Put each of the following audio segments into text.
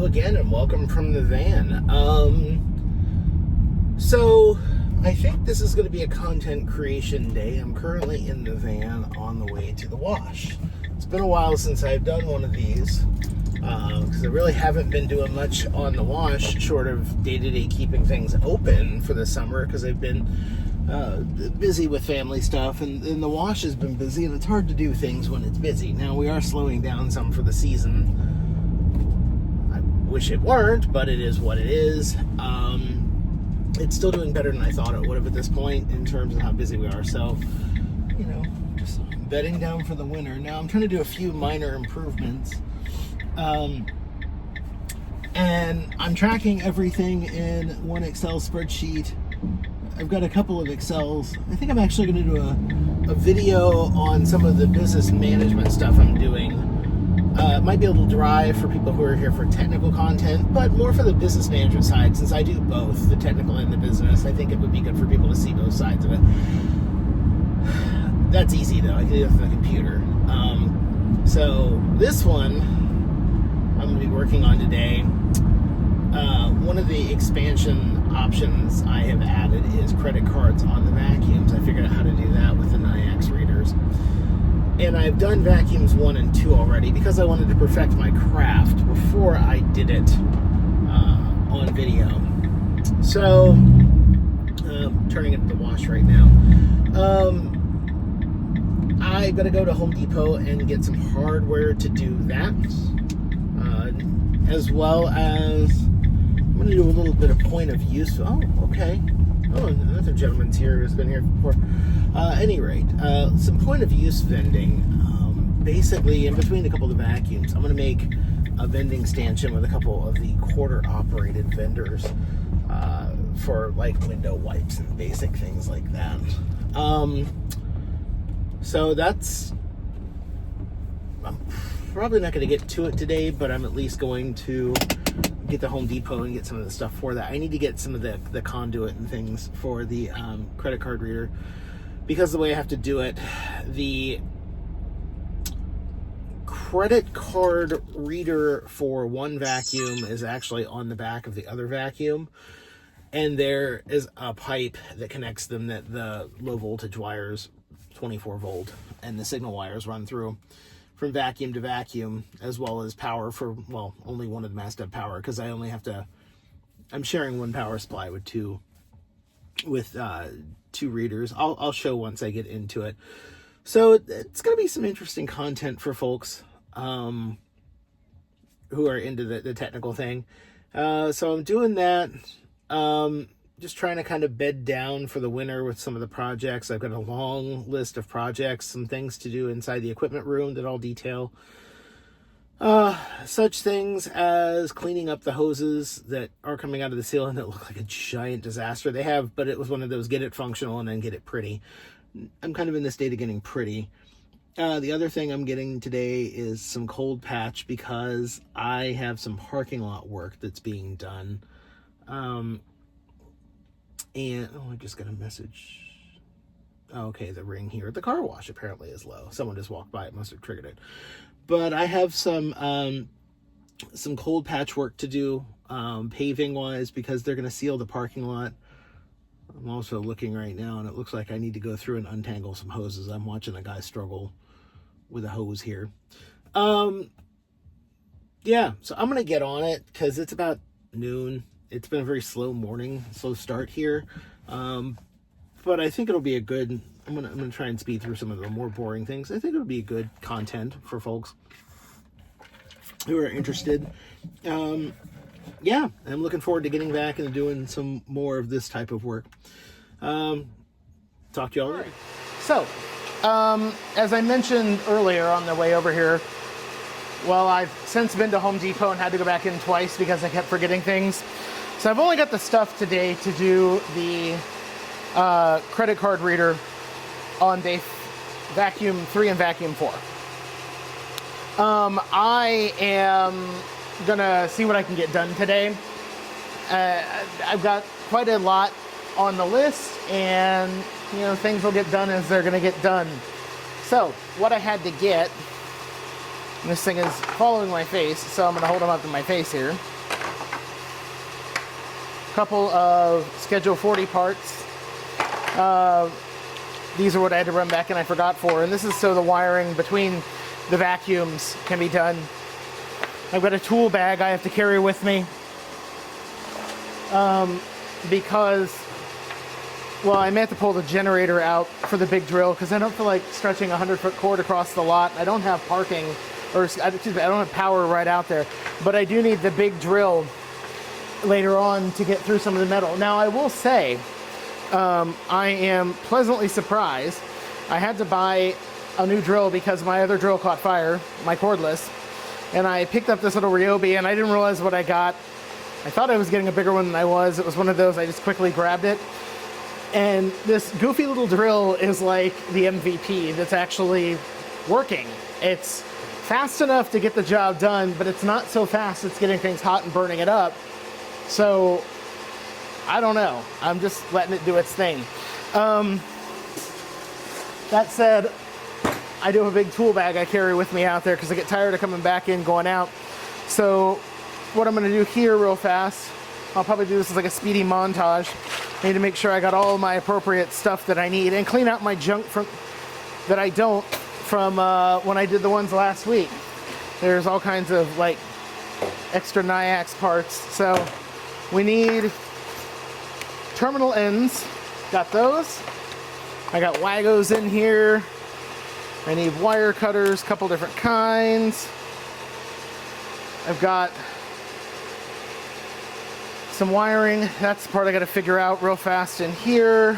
again, and welcome from the van. So I think this is going to be a content creation day. I'm currently in the van on the way to the wash. It's been a while since I've done one of these because I really haven't been doing much on the wash, short of day-to-day keeping things open for the summer because I've been busy with family stuff, and the wash has been busy, and it's hard to do things when it's busy. Now, we are slowing down some for the season. I wish it weren't, but it is what it is. It's still doing better than I thought it would have at this point in terms of how busy we are. So, you know, just bedding down for the winter. Now, I'm trying to do a few minor improvements. And I'm tracking everything in one Excel spreadsheet. I've got a couple of Excels. I think I'm actually going to do a video on some of the business management stuff I'm doing. It might be a little dry for people who are here for technical content, but more for the business management side, since I do both, the technical and the business. I think it would be good for people to see both sides of it. That's easy, though. I can do it from the computer. So this one I'm going to be working on today. One of the expansion options I have added is credit cards on the vacuums. I figured out how to do that with the Nayax readers. And I've done vacuums 1 and 2 already because I wanted to perfect my craft before I did it on video. So, turning it to the wash right now. I gotta go to Home Depot and get some hardware to do that. As well as I'm gonna do a little bit of point of use. Oh, okay. Oh, another gentleman's here who's been here before. Any rate, some point of use vending. Basically, in between a couple of the vacuums, I'm going to make a vending stanchion with a couple of the quarter-operated vendors for like window wipes and basic things like that. So that's. I'm probably not going to get to it today, but I'm at least going to get the Home Depot and get some of the stuff for that. I need to get some of the conduit and things for the credit card reader, because the way I have to do it, the credit card reader for one vacuum is actually on the back of the other vacuum, and there is a pipe that connects them that the low voltage wires, 24 volt, and the signal wires run through from vacuum to vacuum, as well as power for, well, only one of them has to have power, because I only have to, I'm sharing one power supply with two readers. I'll show once I get into it. So it's going to be some interesting content for folks who are into the technical thing. So I'm doing that. Just trying to kind of bed down for the winter with some of the projects. I've got a long list of projects, some things to do inside the equipment room that I'll detail. Such things as cleaning up the hoses that are coming out of the ceiling that look like a giant disaster. They have, but it was one of those get it functional and then get it pretty. I'm kind of in the state of getting pretty. The other thing I'm getting today is some cold patch, because I have some parking lot work that's being done. And, I just got a message. Okay, the ring here at the car wash apparently is low. Someone just walked by. It must have triggered it. But I have some cold patch work to do, paving-wise, because they're going to seal the parking lot. I'm also looking right now, and it looks like I need to go through and untangle some hoses. I'm watching a guy struggle with a hose here. Yeah, so I'm going to get on it, because it's about noon. It's been a very slow morning, slow start here. But I think it'll be a good, I'm gonna try and speed through some of the more boring things. I think it'll be a good content for folks who are interested. Yeah, I'm looking forward to getting back and doing some more of this type of work. Talk to you all later. So, as I mentioned earlier on the way over here, well, I've since been to Home Depot and had to go back in twice because I kept forgetting things. So I've only got the stuff today to do the credit card reader on day vacuum 3 and vacuum 4. I am gonna see what I can get done today. I've got quite a lot on the list, and you know, things will get done as they're gonna get done. So what I had to get, and this thing is following my face, so I'm gonna hold them up to my face here. couple of Schedule 40 parts. These are what I had to run back and I forgot for. And this is so the wiring between the vacuums can be done. I've got a tool bag I have to carry with me. Because, well, I may have to pull the generator out for the big drill because I don't feel like stretching a 100-foot cord across the lot. I don't have parking, or excuse me, I don't have power right out there. But I do need the big drill later on to get through some of the metal. Now, I will say, I am pleasantly surprised. I had to buy a new drill because my other drill caught fire, my cordless, and I picked up this little Ryobi and I didn't realize what I got. I thought I was getting a bigger one than I was. It was one of those, I just quickly grabbed it. And this goofy little drill is like the MVP that's actually working. It's fast enough to get the job done, but it's not so fast it's getting things hot and burning it up. So, I don't know. I'm just letting it do its thing. That said, I do have a big tool bag I carry with me out there because I get tired of coming back in, going out. So what I'm going to do here real fast, I'll probably do this as like a speedy montage. I need to make sure I got all my appropriate stuff that I need and clean out my junk that I don't from when I did the ones last week. There's all kinds of like extra Nayax parts. So we need terminal ends, got those. I got Wagos in here. I need wire cutters, a couple different kinds. I've got some wiring. That's the part I got to figure out real fast in here.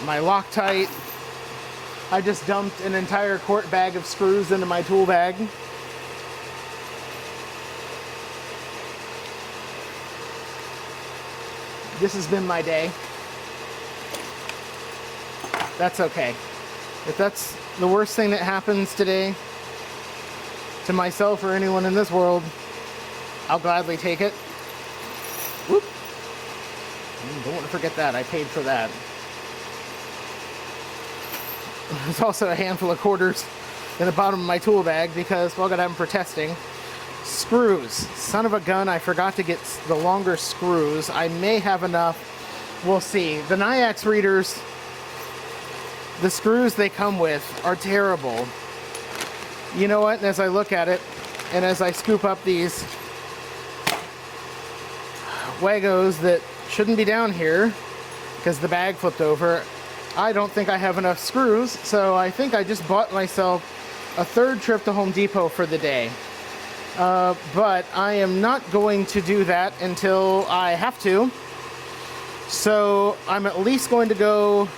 My Loctite. I just dumped an entire quart bag of screws into my tool bag. This has been my day. That's okay. If that's the worst thing that happens today to myself or anyone in this world, I'll gladly take it. Whoop. Don't want to forget that. I paid for that. There's also a handful of quarters in the bottom of my tool bag because, well, I got them for testing. Screws. Son of a gun, I forgot to get the longer screws. I may have enough. We'll see. The Nayax readers, the screws they come with are terrible. You know what? And as I look at it, and as I scoop up these Wagos that shouldn't be down here because the bag flipped over, I don't think I have enough screws, so I think I just bought myself a third trip to Home Depot for the day. But I am not going to do that until I have to. So I'm at least going to go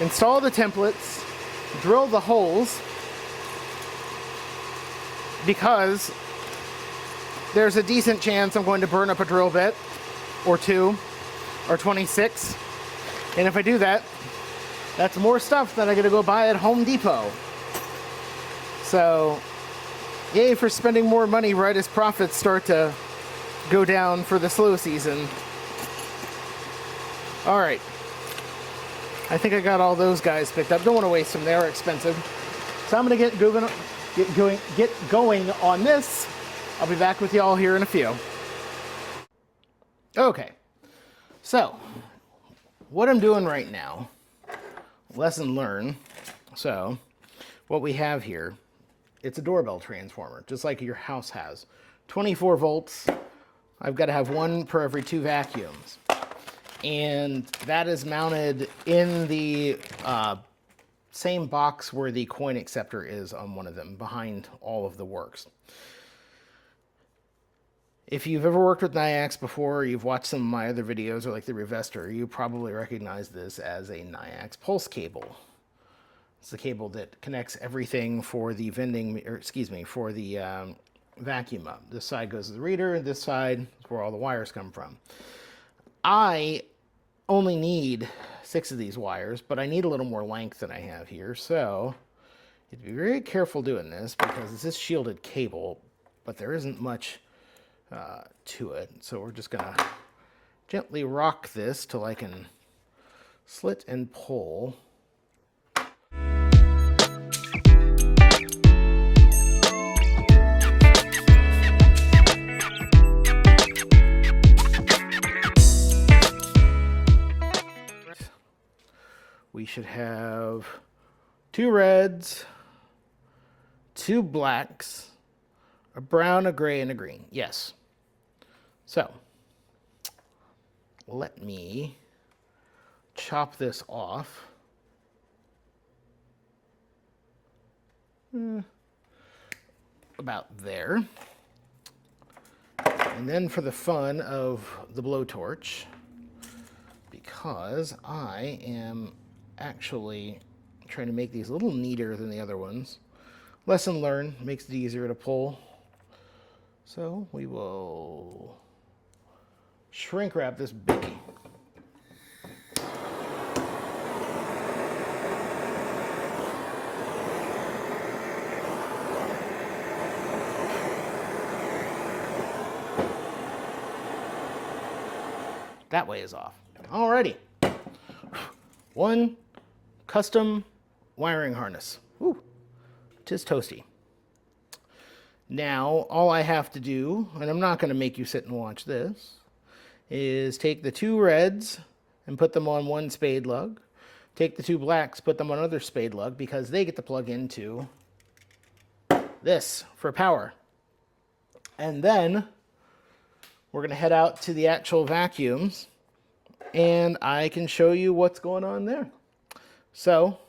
install the templates, drill the holes, because there's a decent chance I'm going to burn up a drill bit or two or 26. And if I do that, that's more stuff that I gotta go buy at Home Depot. So, yay for spending more money right as profits start to go down for the slow season. All right. I think I got all those guys picked up. Don't want to waste them. They are expensive. So I'm going to get going on this. I'll be back with y'all here in a few. Okay. So, what I'm doing right now, lesson learned. So, what we have here, it's a doorbell transformer, just like your house has. 24 volts. I've got to have one per every 2 vacuums. And that is mounted in the same box where the coin acceptor is on one of them, behind all of the works. If you've ever worked with Nayax before, or you've watched some of my other videos, or like the Revester, you probably recognize this as a Nayax pulse cable. It's the cable that connects everything for the for the vacuum up. This side goes to the reader, and this side is where all the wires come from. I only need 6 of these wires, but I need a little more length than I have here, so you have to be very careful doing this because this is shielded cable, but there isn't much to it. So we're just gonna gently rock this till I can slit and pull. we should have 2 reds, 2 blacks, a brown, a gray, and a green. Yes. So, let me chop this off. About there. And then for the fun of the blowtorch, because I am actually trying to make these a little neater than the other ones. Lesson learned, makes it easier to pull. So we will shrink wrap this biggie. That way is off. Alrighty. 1 custom wiring harness. Ooh, 'tis toasty. Now, all I have to do, and I'm not going to make you sit and watch this, is take the 2 reds and put them on one spade lug. Take the 2 blacks, put them on another spade lug, because they get to plug into this for power. And then we're going to head out to the actual vacuums, and I can show you what's going on there. So,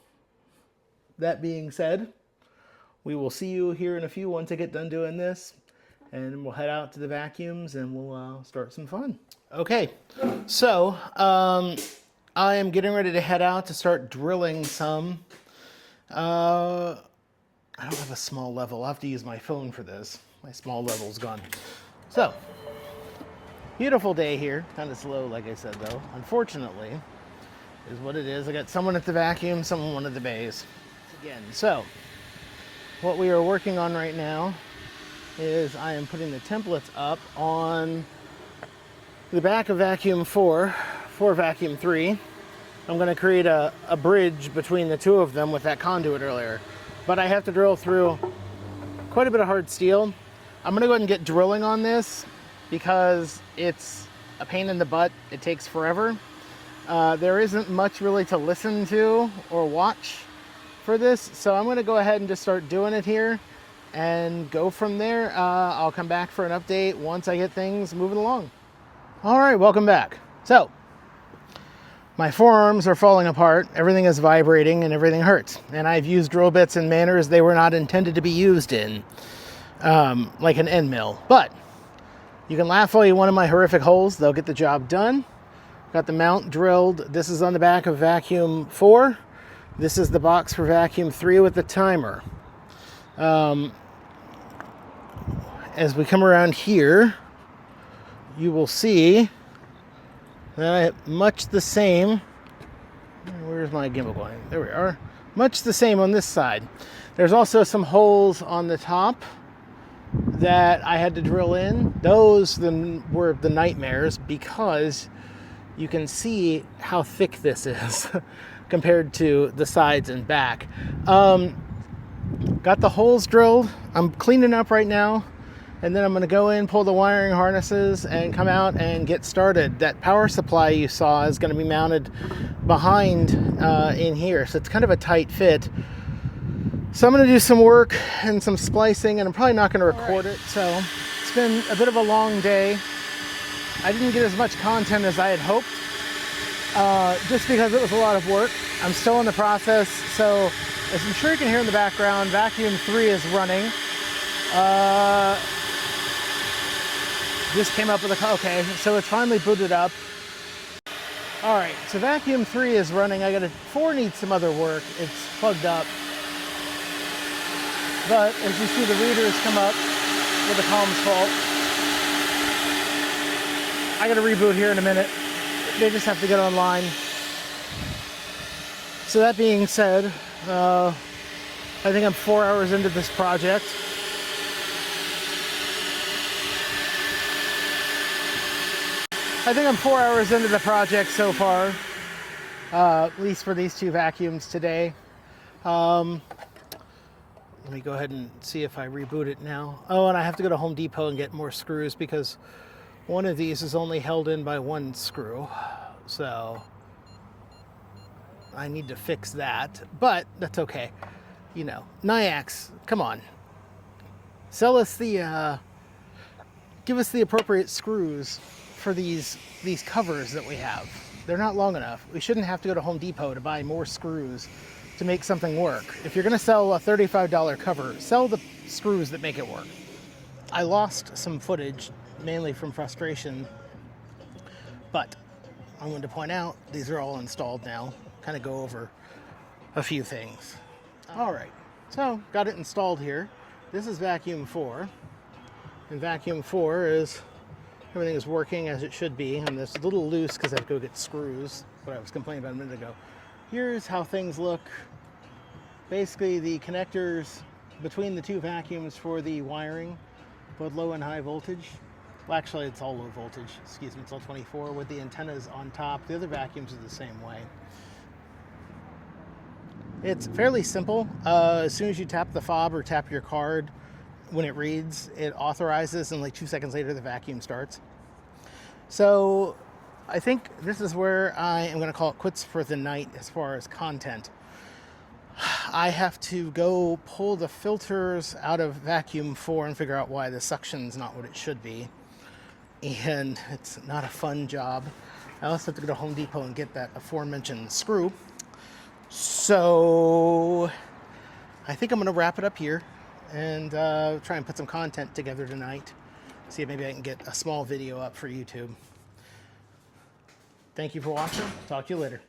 that being said, we will see you here in a few once I get done doing this, and we'll head out to the vacuums and we'll start some fun. Okay, so I am getting ready to head out to start drilling some. I don't have a small level. I'll have to use my phone for this. My small level's gone. So, beautiful day here. Kind of slow, like I said, though. Unfortunately, is what it is. I got someone at the vacuum, someone at the bays. Again, so what we are working on right now is I am putting the templates up on the back of vacuum 4 for vacuum 3. I'm going to create a bridge between the 2 of them with that conduit earlier. But I have to drill through quite a bit of hard steel. I'm going to go ahead and get drilling on this because it's a pain in the butt. It takes forever. There isn't much really to listen to or watch for this, so I'm going to go ahead and just start doing it here and go from there. I'll come back for an update once I get things moving along. All right, welcome back. So, my forearms are falling apart, everything is vibrating, and everything hurts. And I've used drill bits in manners they were not intended to be used in, like an end mill. But you can laugh all you want at my horrific holes, they'll get the job done. Got the mount drilled. This is on the back of vacuum 4. This is the box for vacuum 3 with the timer. As we come around here, you will see that much the same. Where's my gimbal going? There we are. Much the same on this side. There's also some holes on the top that I had to drill in. Those were the nightmares because you can see how thick this is compared to the sides and back. Got the holes drilled. I'm cleaning up right now, and then I'm going to go in, pull the wiring harnesses, and come out and get started. That power supply you saw is going to be mounted behind in here, so it's kind of a tight fit. So I'm going to do some work and some splicing, and I'm probably not going to record it. So it's been a bit of a long day. I didn't get as much content as I had hoped, just because it was a lot of work. I'm still in the process, so as I'm sure you can hear in the background, vacuum 3 is running. Just came up with okay, so it's finally booted up. All right, so vacuum 3 is running. 4 needs some other work. It's plugged up. But as you see, the readers come up with a columns fault. I got to reboot here in a minute. They just have to get online. So that being said, I think I'm 4 hours into this project. I think I'm 4 hours into the project so far, at least for these 2 vacuums today. Let me go ahead and see if I reboot it now. Oh, and I have to go to Home Depot and get more screws because one of these is only held in by 1 screw. So I need to fix that, but that's okay. You know, Nayax, come on. Sell us the, give us the appropriate screws for these covers that we have. They're not long enough. We shouldn't have to go to Home Depot to buy more screws to make something work. If you're gonna sell a $35 cover, sell the screws that make it work. I lost some footage, mainly from frustration, but I wanted to point out these are all installed now. Kind of go over a few things. All right, so got it installed here. This is vacuum 4, and vacuum 4 is, everything is working as it should be. I'm just a little loose because I have to go get screws, what I was complaining about a minute ago. Here's how things look. Basically, the connectors between the two vacuums for the wiring, both low and high voltage. Well, actually, it's all low voltage. Excuse me, it's all 24 with the antennas on top. The other vacuums are the same way. It's fairly simple. As soon as you tap the fob or tap your card, when it reads, it authorizes, and like 2 seconds later, the vacuum starts. So I think this is where I am going to call it quits for the night as far as content. I have to go pull the filters out of vacuum 4 and figure out why the suction's not what it should be. And it's not a fun job. I also have to go to Home Depot and get that aforementioned screw. So I think I'm going to wrap it up here and try and put some content together tonight. See if maybe I can get a small video up for YouTube. Thank you for watching. Talk to you later.